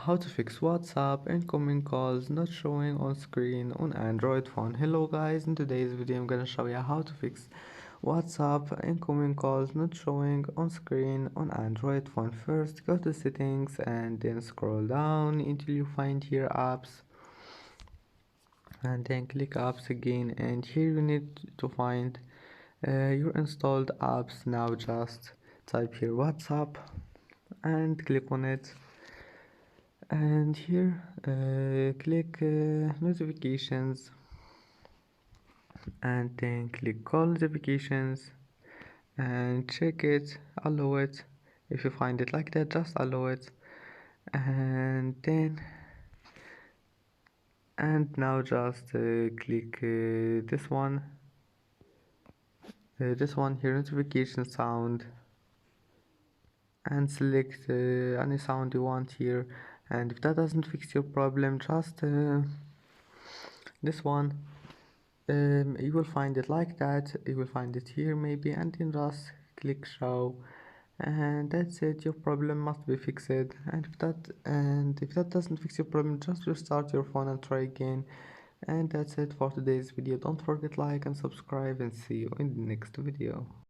How to fix WhatsApp incoming calls not showing on screen on Android phone. Hello guys, in today's video I'm gonna show you how to fix WhatsApp incoming calls not showing on screen on Android phone. First go to settings and then scroll down until you find here apps, and then click apps again, and here you need to find your installed apps. Now just type here WhatsApp and click on it, and here click notifications, and then click call notifications and check it, allow it. If you find it like that, just allow it, and then now just click this one here, notification sound, and select any sound you want here. And if that doesn't fix your problem, just this one, you will find it like that, you will find it here maybe, and then just click show, and that's it. Your problem must be fixed. And if that doesn't fix your problem, just restart your phone and try again. And that's it for today's video. Don't forget like and subscribe, and see you in the next video.